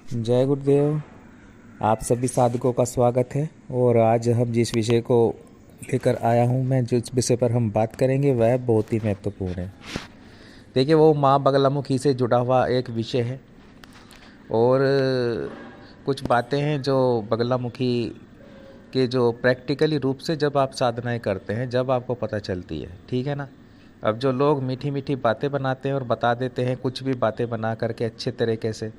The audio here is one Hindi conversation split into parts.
जय गुरुदेव। आप सभी साधकों का स्वागत है। और आज हम जिस विषय को लेकर आया हूँ, मैं जिस विषय पर हम बात करेंगे वह बहुत ही महत्वपूर्ण है। देखिए, वो माँ बगलामुखी से जुड़ा हुआ एक विषय है। और कुछ बातें हैं जो बगलामुखी के जो प्रैक्टिकली रूप से जब आप साधनाएं करते हैं, जब आपको पता चलती है, ठीक है ना। अब जो लोग मीठी मीठी बातें बनाते हैं और बता देते हैं, कुछ भी बातें बना करके अच्छे तरीके से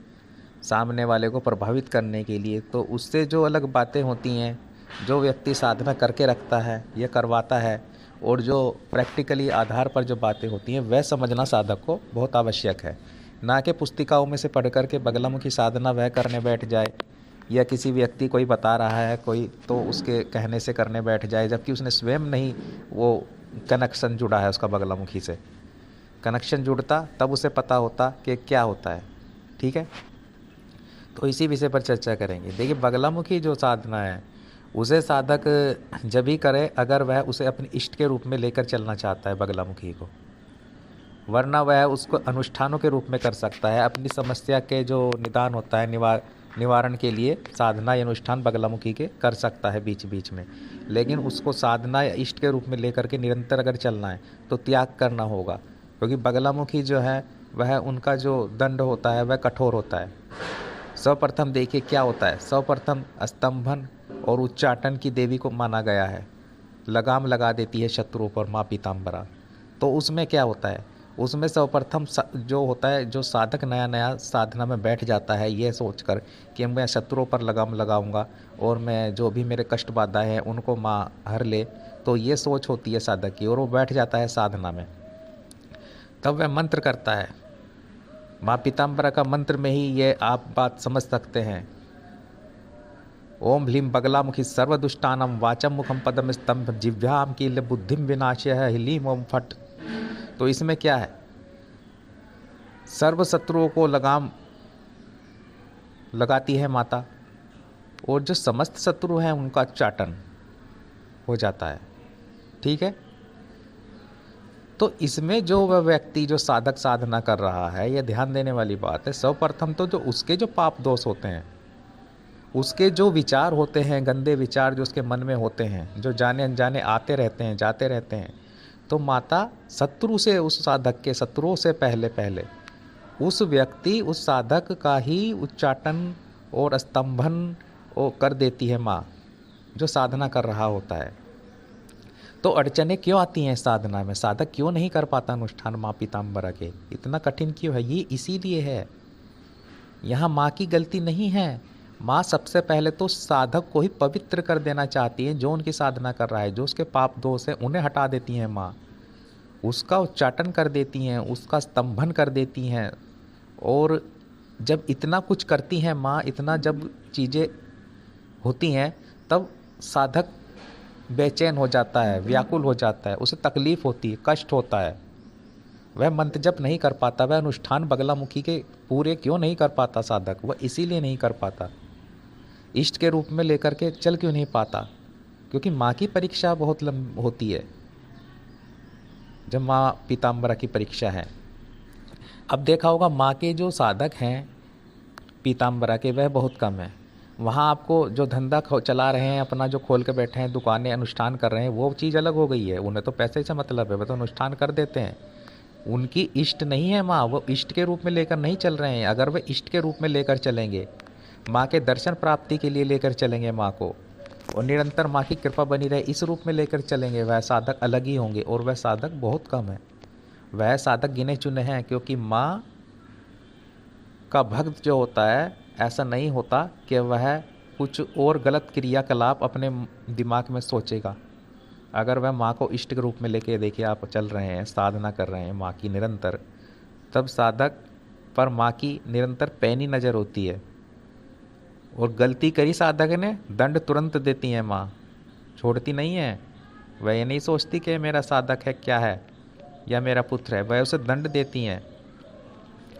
सामने वाले को प्रभावित करने के लिए, तो उससे जो अलग बातें होती हैं, जो व्यक्ति साधना करके रखता है या करवाता है, और जो प्रैक्टिकली आधार पर जो बातें होती हैं, वह समझना साधक को बहुत आवश्यक है। ना कि पुस्तिकाओं में से पढ़ कर के बगलामुखी साधना वह करने बैठ जाए, या किसी व्यक्ति कोई बता रहा है कोई, तो उसके कहने से करने बैठ जाए, जबकि उसने स्वयं नहीं वो कनेक्शन जुड़ा है उसका बगलामुखी से। कनेक्शन जुड़ता तब उसे पता होता कि क्या होता है, ठीक है। तो इसी विषय पर चर्चा करेंगे। देखिए, बगलामुखी जो साधना है उसे साधक जब ही करे अगर वह उसे अपने इष्ट के रूप में लेकर चलना चाहता है बगलामुखी को, वरना वह उसको अनुष्ठानों के रूप में कर सकता है। अपनी समस्या के जो निदान होता है, निवारण के लिए साधना या अनुष्ठान बगलामुखी के कर सकता है बीच बीच में, लेकिन उसको साधना या इष्ट के रूप में लेकर के निरंतर अगर चलना है तो त्याग करना होगा। क्योंकि बगलामुखी जो है वह उनका जो दंड होता है वह कठोर होता है। सर्वप्रथम देखिए क्या होता है। सर्वप्रथम स्तंभन और उच्चाटन की देवी को माना गया है। लगाम लगा देती है शत्रुओं पर माँ पीताम्बरा। तो उसमें क्या होता है, उसमें सर्वप्रथम जो होता है, जो साधक नया नया साधना में बैठ जाता है ये सोचकर कि मैं शत्रुओं पर लगाम लगाऊंगा और मैं जो भी मेरे कष्ट बाधाएं हैं उनको माँ हर ले, तो ये सोच होती है साधक की, और वो बैठ जाता है साधना में। तब वह मंत्र करता है। माँ पीताम्बरा का मंत्र में ही ये आप बात समझ सकते हैं। ओम ह्लीम बगलामुखी सर्वदुष्टानम वाचम मुखम पदम स्तंभ जिह्वाम की बुद्धिम विनाशय है ह्लीम ओम फट। तो इसमें क्या है, सर्व शत्रुओं को लगाम लगाती है माता, और जो समस्त शत्रु हैं उनका चाटन हो जाता है, ठीक है। तो इसमें जो वह व्यक्ति जो साधक साधना कर रहा है, यह ध्यान देने वाली बात है। सर्वप्रथम तो जो उसके जो पाप दोष होते हैं, उसके जो विचार होते हैं, गंदे विचार जो उसके मन में होते हैं, जो जाने अनजाने आते रहते हैं जाते रहते हैं, तो माता शत्रु से, उस साधक के शत्रुओं से पहले पहले उस व्यक्ति उस साधक का ही उच्चाटन और स्तंभन वो कर देती है माँ, जो साधना कर रहा होता है। तो अड़चने क्यों आती हैं साधना में, साधक क्यों नहीं कर पाता अनुष्ठान माँ पीताम्बरा के, इतना कठिन क्यों है, ये इसीलिए है। यहाँ माँ की गलती नहीं है। माँ सबसे पहले तो साधक को ही पवित्र कर देना चाहती है। जो उनकी साधना कर रहा है, जो उसके पाप दोष है, उन्हें हटा देती हैं माँ, उसका उच्चाटन कर देती हैं, उसका स्तंभन कर देती हैं। और जब इतना कुछ करती हैं माँ, इतना जब चीज़ें होती हैं, तब साधक बेचैन हो जाता है, व्याकुल हो जाता है, उसे तकलीफ होती है, कष्ट होता है। वह मंत्र जप नहीं कर पाता, वह अनुष्ठान बगलामुखी के पूरे क्यों नहीं कर पाता साधक, वह इसीलिए नहीं कर पाता, इष्ट के रूप में लेकर के चल क्यों नहीं पाता, क्योंकि माँ की परीक्षा बहुत होती है। जब माँ पीताम्बरा की परीक्षा है, अब देखा होगा माँ के जो साधक हैं पीताम्बरा के, वह बहुत कम है। वहाँ आपको जो धंधा चला रहे हैं अपना, जो खोल के बैठे हैं दुकानें, अनुष्ठान कर रहे हैं, वो चीज़ अलग हो गई है। उन्हें तो पैसे से मतलब है, वह तो अनुष्ठान कर देते हैं। उनकी इष्ट नहीं है माँ, वो इष्ट के रूप में लेकर नहीं चल रहे हैं। अगर वे इष्ट के रूप में लेकर चलेंगे, माँ के दर्शन प्राप्ति के लिए लेकर चलेंगे माँ को, और निरंतर माँ की कृपा बनी रहे इस रूप में लेकर चलेंगे, वह साधक अलग ही होंगे। और वह साधक बहुत कम है, वह साधक गिने चुने हैं। क्योंकि माँ का भक्त जो होता है, ऐसा नहीं होता कि वह कुछ और गलत क्रियाकलाप अपने दिमाग में सोचेगा। अगर वह माँ को इष्ट के रूप में लेके, देखिए आप चल रहे हैं, साधना कर रहे हैं माँ की निरंतर, तब साधक पर माँ की निरंतर पैनी नज़र होती है। और गलती करी साधक ने, दंड तुरंत देती है माँ, छोड़ती नहीं है। वह ये नहीं सोचती कि मेरा साधक है क्या है, या मेरा पुत्र है, वह उसे दंड देती हैं।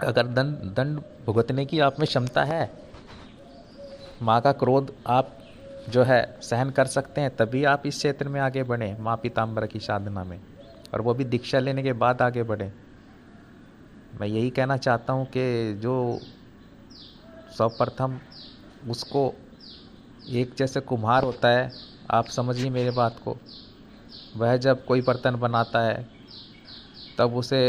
अगर दंड दंड भुगतने की आप में क्षमता है, माँ का क्रोध आप जो है सहन कर सकते हैं, तभी आप इस क्षेत्र में आगे बढ़ें, माँ पीताम्बरा की साधना में, और वो भी दीक्षा लेने के बाद आगे बढ़ें। मैं यही कहना चाहता हूँ कि जो सर्वप्रथम उसको, एक जैसे कुम्हार होता है, आप समझिए मेरे बात को, वह जब कोई बर्तन बनाता है तब उसे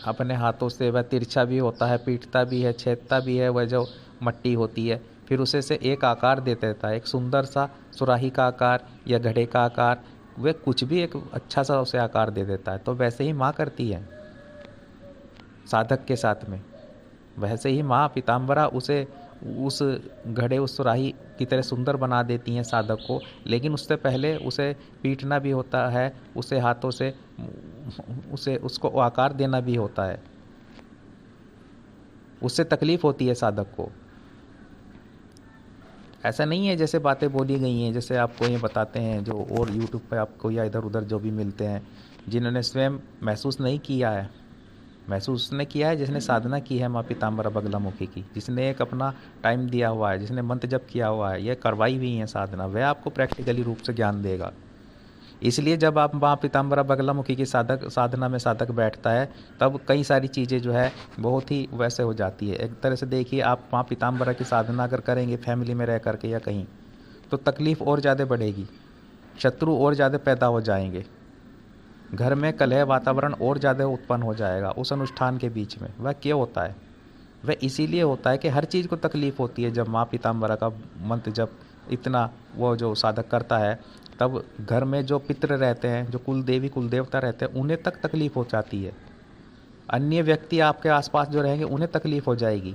अपने हाथों से, वह तिरछा भी होता है, पीटता भी है, छेदता भी है, वह जो मट्टी होती है, फिर उसे से एक आकार दे देता है, एक सुंदर सा सुराही का आकार या घड़े का आकार, वह कुछ भी एक अच्छा सा उसे आकार दे देता है। तो वैसे ही माँ करती है साधक के साथ में, वैसे ही माँ पीताम्बरा उसे उस घड़े, उस सुराही की तरह सुंदर बना देती हैं साधक को। लेकिन उससे पहले उसे पीटना भी होता है, उसे हाथों से उसको आकार देना भी होता है, उससे तकलीफ होती है साधक को। ऐसा नहीं है जैसे बातें बोली गई हैं, जैसे आपको ये बताते हैं जो और यूट्यूब पे आपको या इधर उधर जो भी मिलते हैं, जिन्होंने स्वयं महसूस नहीं किया है। महसूस उसने किया है जिसने साधना की है माँ पीताम्बरा बगलामुखी की, जिसने एक अपना टाइम दिया हुआ है, जिसने मंत्र जप किया हुआ है, यह करवाई हुई है साधना, वह आपको प्रैक्टिकली रूप से ज्ञान देगा। इसलिए जब आप माँ पीताम्बरा बगलामुखी की साधना में साधक बैठता है, तब कई सारी चीज़ें जो है बहुत ही वैसे हो जाती है। एक तरह से देखिए, आप माँ पीताम्बरा की साधना अगर करेंगे फैमिली में रह करके या कहीं, तो तकलीफ़ और ज़्यादा बढ़ेगी, शत्रु और ज़्यादा पैदा हो जाएंगे, घर में कलह वातावरण और ज़्यादा उत्पन्न हो जाएगा उस अनुष्ठान के बीच में। वह क्यों होता है? वह इसीलिए होता है कि हर चीज़ को तकलीफ़ होती है। जब माँ पीताम्बरा का मंत्र जब इतना वो जो साधक करता है, तब घर में जो पितृ रहते हैं, जो कुल देवी कुल देवता रहते हैं, उन्हें तक तकलीफ़ हो जाती है। अन्य व्यक्ति आपके आसपास जो रहेंगे उन्हें तकलीफ़ हो जाएगी।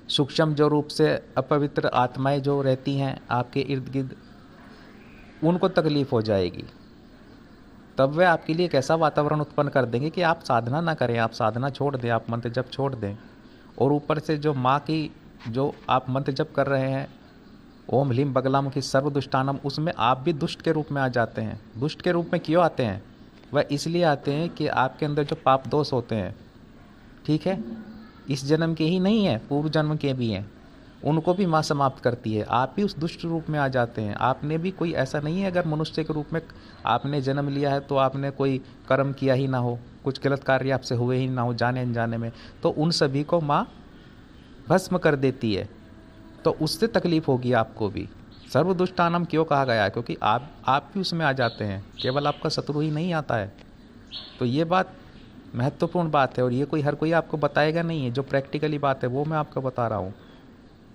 सूक्ष्म जो रूप से अपवित्र आत्माएं जो रहती हैं आपके इर्द गिर्द, उनको तकलीफ़ हो जाएगी। तब वे आपके लिए एक ऐसा वातावरण उत्पन्न कर देंगे कि आप साधना ना करें, आप साधना छोड़ दें, आप मंत्र जप छोड़ दें। और ऊपर से जो माँ की जो आप मंत्र जप कर रहे हैं, ओम ह्लीम बगलामुखी सर्वदुष्टानम, उसमें आप भी दुष्ट के रूप में आ जाते हैं। दुष्ट के रूप में क्यों आते हैं? वह इसलिए आते हैं कि आपके अंदर जो पाप दोष होते हैं, ठीक है, इस जन्म के ही नहीं है, पूर्व जन्म के भी हैं, उनको भी माँ समाप्त करती है। आप भी उस दुष्ट रूप में आ जाते हैं। आपने भी कोई ऐसा नहीं है, अगर मनुष्य के रूप में आपने जन्म लिया है तो आपने कोई कर्म किया ही ना हो, कुछ गलत कार्य आपसे हुए ही ना हो जाने अनजाने में, तो उन सभी को माँ भस्म कर देती है। तो उससे तकलीफ होगी आपको भी। सर्वदुष्टानम क्यों कहा गया है? क्योंकि आप भी उसमें आ जाते हैं, केवल आपका शत्रु ही नहीं आता है। तो ये बात महत्वपूर्ण बात है, और ये कोई हर कोई आपको बताएगा नहीं है। जो प्रैक्टिकली बात है वो मैं आपको बता रहा हूँ।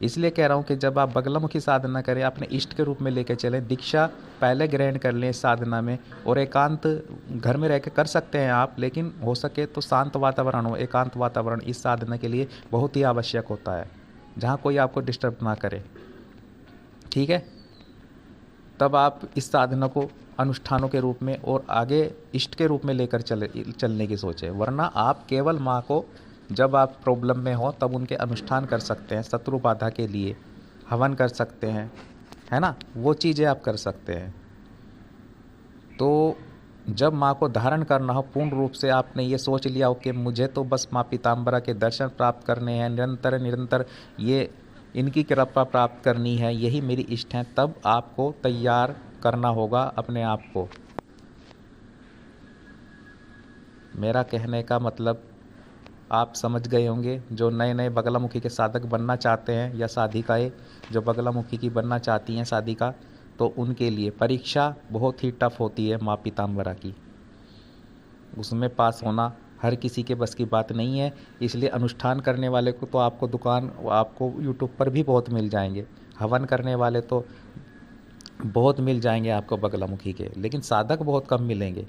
इसलिए कह रहा हूँ कि जब आप बगलामुखी साधना करें, अपने इष्ट के रूप में लेकर चलें, दीक्षा पहले ग्रहण कर लें साधना में, और एकांत घर में रह के कर सकते हैं आप, लेकिन हो सके तो शांत वातावरण हो, एकांत वातावरण इस साधना के लिए बहुत ही आवश्यक होता है, जहाँ कोई आपको डिस्टर्ब ना करे, ठीक है। तब आप इस साधना को अनुष्ठानों के रूप में और आगे इष्ट के रूप में लेकर चलने की सोचें। वरना आप केवल माँ को जब आप प्रॉब्लम में हो तब उनके अनुष्ठान कर सकते हैं, शत्रु बाधा के लिए हवन कर सकते हैं, है ना, वो चीज़ें आप कर सकते हैं। तो जब माँ को धारण करना हो पूर्ण रूप से, आपने ये सोच लिया हो कि मुझे तो बस माँ पीताम्बरा के दर्शन प्राप्त करने हैं, निरंतर निरंतर ये इनकी कृपा प्राप्त करनी है, यही मेरी इष्ट है, तब आपको तैयार करना होगा अपने आप को। मेरा कहने का मतलब आप समझ गए होंगे। जो नए नए बगलामुखी के साधक बनना चाहते हैं, या साधिकाएँ जो बगलामुखी की बनना चाहती हैं साधिका, तो उनके लिए परीक्षा बहुत ही टफ होती है माँ पीताम्बरा की। उसमें पास होना हर किसी के बस की बात नहीं है। इसलिए अनुष्ठान करने वाले को तो आपको यूट्यूब पर भी बहुत मिल जाएंगे, हवन करने वाले तो बहुत मिल जाएंगे आपको बगलामुखी के, लेकिन साधक बहुत कम मिलेंगे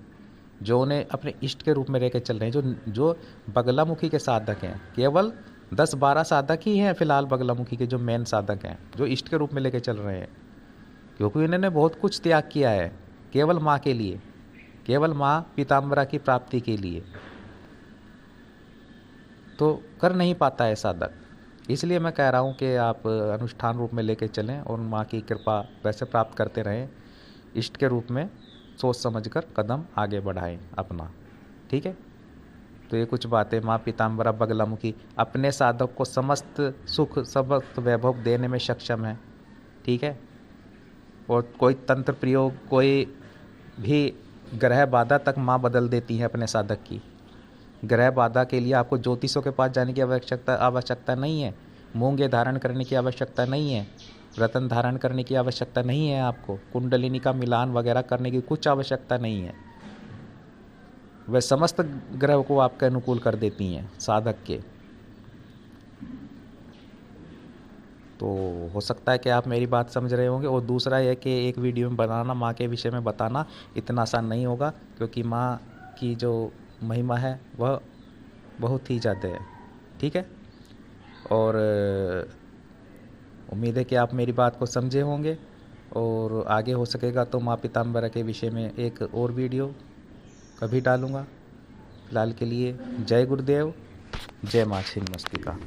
जो उन्हें अपने इष्ट के रूप में लेकर चल रहे हैं। जो बगलामुखी के साधक हैं, केवल 10-12 साधक ही हैं फिलहाल बगलामुखी के, जो मेन साधक हैं, जो इष्ट के रूप में लेकर चल रहे हैं, क्योंकि इन्होंने बहुत कुछ त्याग किया है केवल माँ के लिए, केवल माँ पीताम्बरा की प्राप्ति के लिए, तो कर नहीं पाता है साधक। इसलिए मैं कह रहा हूँ कि आप अनुष्ठान रूप में लेके चलें और माँ की कृपा वैसे प्राप्त करते रहें, इष्ट के रूप में सोच समझकर कदम आगे बढ़ाएं अपना, ठीक है। तो ये कुछ बातें, माँ पीताम्बरा बगलामुखी अपने साधक को समस्त सुख समस्त वैभव देने में सक्षम है, ठीक है। और कोई तंत्र प्रयोग, कोई भी ग्रह बाधा तक माँ बदल देती है अपने साधक की। ग्रह बाधा के लिए आपको ज्योतिषों के पास जाने की आवश्यकता नहीं है। मूंगे धारण करने की आवश्यकता नहीं है, रत्न धारण करने की आवश्यकता नहीं है, आपको कुंडलिनी का मिलान वगैरह करने की कुछ आवश्यकता नहीं है। वह समस्त ग्रह को आपके अनुकूल कर देती हैं साधक के। तो हो सकता है कि आप मेरी बात समझ रहे होंगे। और दूसरा यह कि एक वीडियो में बनाना, माँ के विषय में बताना इतना आसान नहीं होगा, क्योंकि माँ की जो महिमा है वह बहुत ही ज़्यादा है। ठीक है, और उम्मीद है कि आप मेरी बात को समझे होंगे, और आगे हो सकेगा तो माँ पीताम्बरा के विषय में एक और वीडियो कभी डालूँगा। फिलहाल के लिए जय गुरुदेव, जय माँ छिन्नमस्तिका।